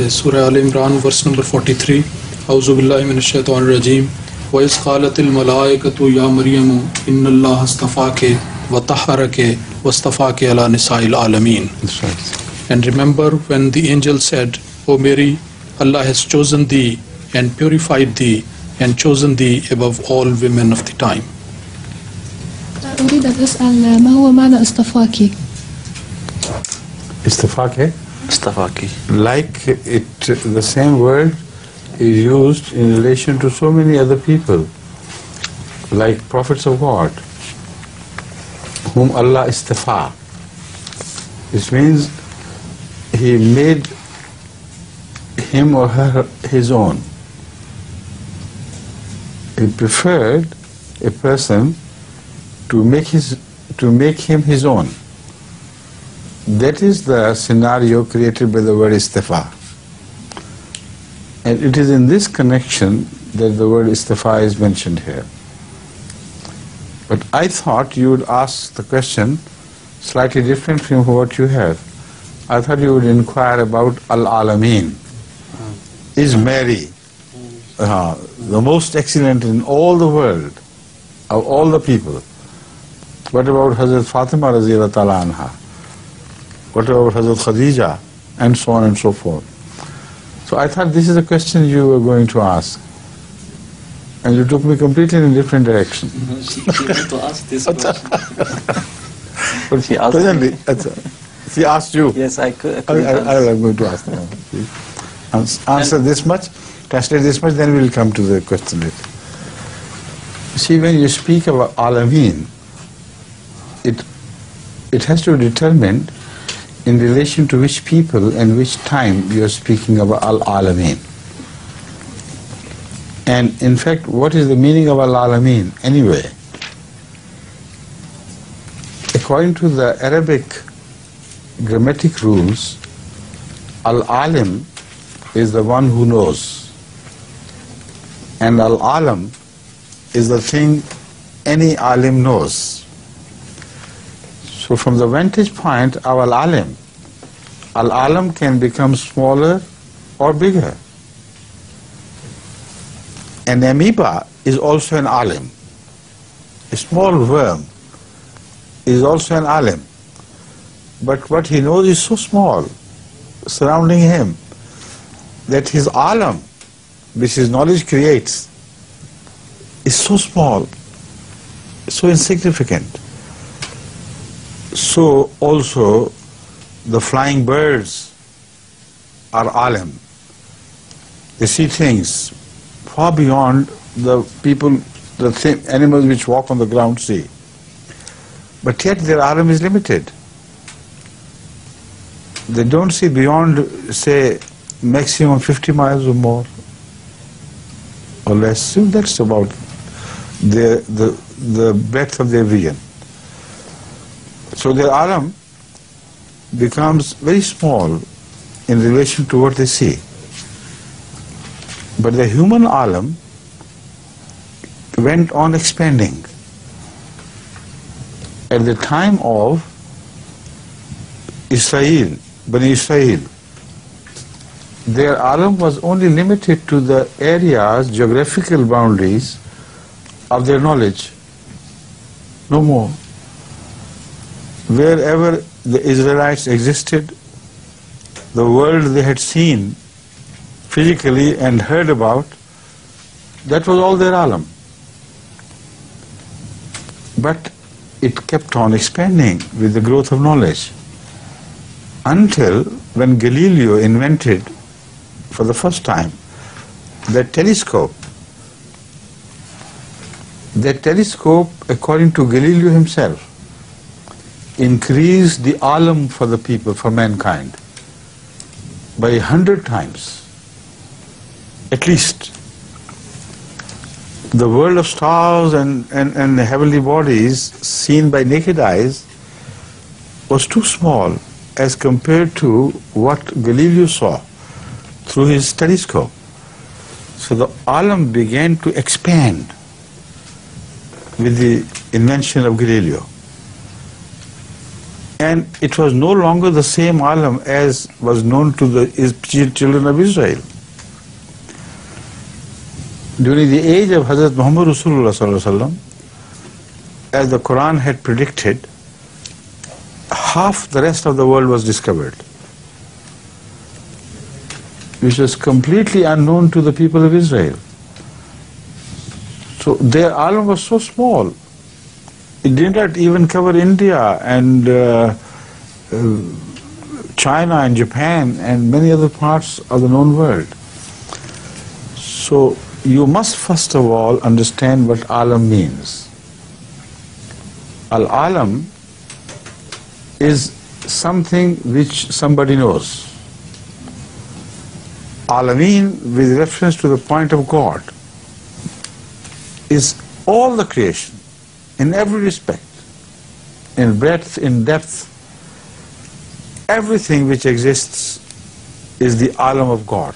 Surah Al-Imran, verse number 43. A'udhu billahi minash shaitanir rajim. Wa iz qalatil malaikatu ya Maryamu inna Allaha astafaki wa tahharaki wastafaki ala nisa'il alameen. That's right. And remember when the angel said, O Mary, Allah has chosen thee and purified thee and chosen thee above all women of the time. أريد أن أسأل ما هو معنى اصطفاكي؟ Istafake? Istafaki. Like it, the same word is used in relation to so many other people, like prophets of God, whom Allah istafa. This means He made him or her His own. He preferred a person to make him His own. That is the scenario created by the word istifa. And it is in this connection that the word istifa is mentioned here. But I thought you would ask the question slightly different from what you have. I thought you would inquire about Al-Alameen. Is Mary the most excellent in all the world, of all the people? What about Hazrat Fatima Raziyallahu Ta'ala Anha? What about Hazrat Khadija? And so on and so forth. So I thought this is a question you were going to ask. And you took me completely in a different direction. She wanted to ask this question. But She asked presently, she asked you. Yes, I could. I'm going to ask now. Answer this much, translate this much, then we'll come to the question later. See, when you speak about Alameen, it has to be determined in relation to which people and which time you are speaking about Al-Alameen. And in fact, what is the meaning of Al-Alameen anyway? According to the Arabic grammatic rules, Al-Alim is the one who knows. And Al-Alam is the thing any alim knows. So from the vantage point of Al-Alim, Al-Alam can become smaller or bigger. An amoeba is also an alim. A small worm is also an alim. But what he knows is so small surrounding him that his alam, which his knowledge creates, is so small, so insignificant. So also the flying birds are alim. They see things far beyond the people, the animals which walk on the ground see. But yet their alim is limited. They don't see beyond, say, maximum 50 miles or more or less. So that's about the breadth of their vision. So their alam becomes very small in relation to what they see. But the human alam went on expanding. At the time of Israel, Bani Israel, their alam was only limited to the areas, geographical boundaries of their knowledge, no more. Wherever the Israelites existed, the world they had seen physically and heard about, that was all their alam. But it kept on expanding with the growth of knowledge until when Galileo invented for the first time that telescope. That telescope, according to Galileo himself, increased the alam for the people, for mankind, by 100 times, at least. The world of stars and heavenly bodies seen by naked eyes was too small as compared to what Galileo saw through his telescope. So the alam began to expand with the invention of Galileo. And it was no longer the same alam as was known to the children of Israel. During the age of Hazrat Muhammad Rasulullah sallallahu alaihi wasallam, as the Quran had predicted, half the rest of the world was discovered, which was completely unknown to the people of Israel. So their alam was so small. It did not even cover India and China and Japan and many other parts of the known world. So you must first of all understand what alam means. Al-alam is something which somebody knows. Alameen, with reference to the point of God, is all the creation, in every respect, in breadth, in depth. Everything which exists is the alam of God.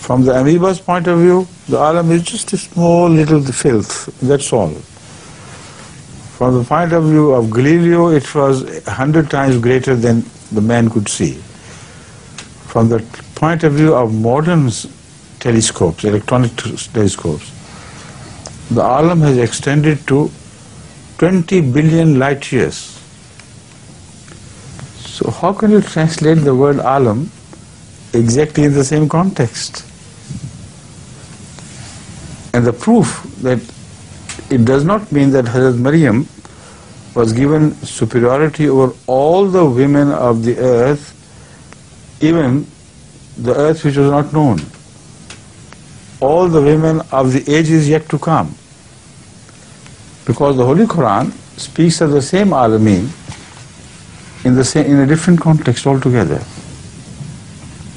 From the amoeba's point of view, the alam is just a small little filth, that's all. From the point of view of Galileo, it was 100 times greater than the man could see. From the point of view of modern telescopes, electronic telescopes, the alam has extended to 20 billion light years. So how can you translate the word alam exactly in the same context? And the proof that it does not mean that Hazrat Maryam was given superiority over all the women of the earth, even the earth which was not known. All the women of the ages yet to come. Because the Holy Quran speaks of the same Alameen in a different context altogether.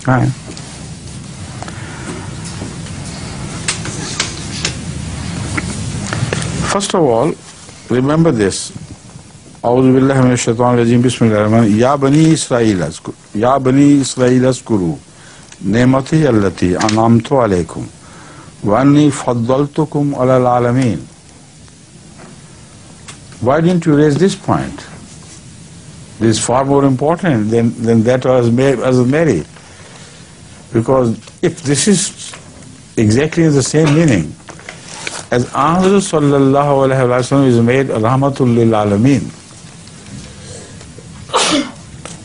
Right? First of all, remember this. أعوذ بالله من الشيطان الرجيم بسم الله الرحمن الرحيم يا بني إسرائيل اذكروا نعمتي التي أنعمت عليكم وأني فضلتكم على العالمين. Why didn't you raise this point? This is far more important than that as Mary. Because if this is exactly the same meaning, as Ahmad sallallahu alayhi wa sallam is made rahmatul lil alameen,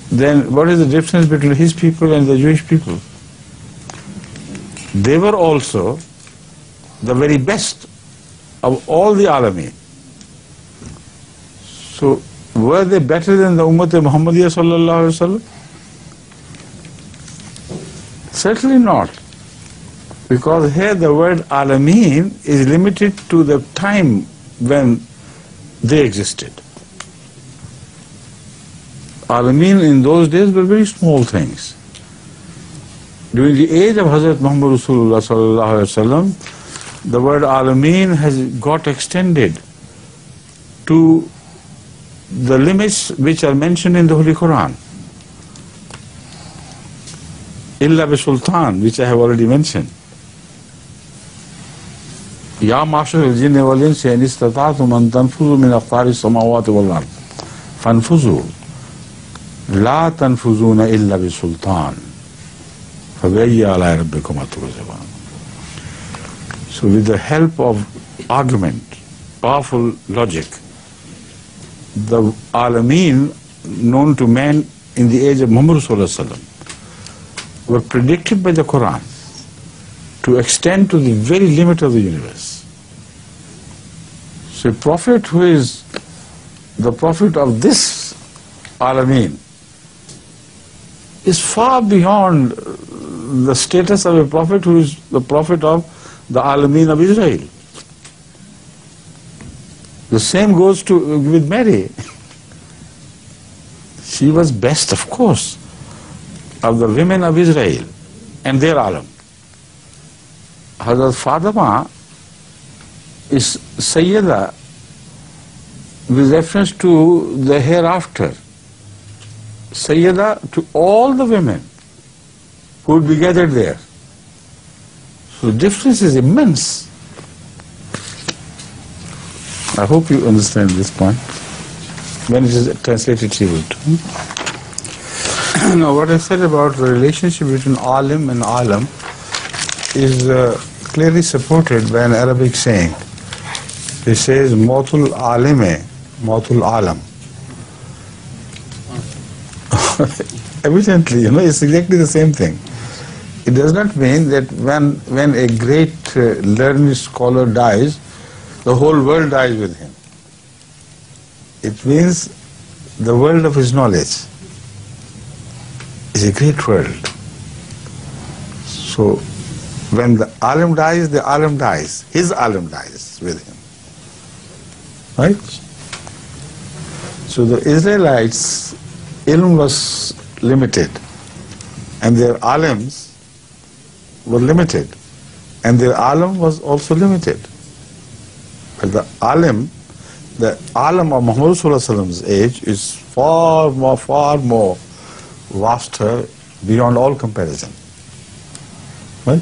then what is the difference between his people and the Jewish people? They were also the very best of all the alameen. So were they better than the Ummah Muhammadiyya sallallahu alayhi wa sallam? Certainly not. Because here the word Alameen is limited to the time when they existed. Alameen in those days were very small things. During the age of Hazrat Muhammad Rasulullah sallallahu alaihi wasallam, the word Alameen has got extended to the limits which are mentioned in the Holy Quran. Illa bi Sultan, which I have already mentioned. Ya ma'ashar al-jinni wal-insi in istata'tum an tanfuzu min aqtari as-samawati wal-ard fanfuzu la tanfuzuna illa bi Sultan fabi'ayyi ala'i rabbikum tukazzibun. So with the help of argument, powerful logic, the Alameen known to man in the age of Muhammad sallallahu alaihi wasallam were predicted by the Quran to extend to the very limit of the universe. So a prophet who is the prophet of this Alameen is far beyond the status of a prophet who is the prophet of the Alameen of Israel. The same goes with Mary. She was best, of course, of the women of Israel and their alam. Hazrat Fatima is Sayyida with reference to the hereafter. Sayyida to all the women who would be gathered there. So the difference is immense. I hope you understand this point. when it is translated tribute. Now, what I said about the relationship between alim and alam is clearly supported by an Arabic saying. It says, "Mautul alime, mautul alam." Evidently, it's exactly the same thing. It does not mean that when a great learned scholar dies, the whole world dies with him. It means the world of his knowledge is a great world. So when the alim dies, the alim dies. His alim dies with him. Right? So the Israelites' ilm was limited, and their alims were limited, and their alim was also limited. But the alim of Muhammad Sallallahu Alaihi Wasallam's age is far more vaster, beyond all comparison. Right?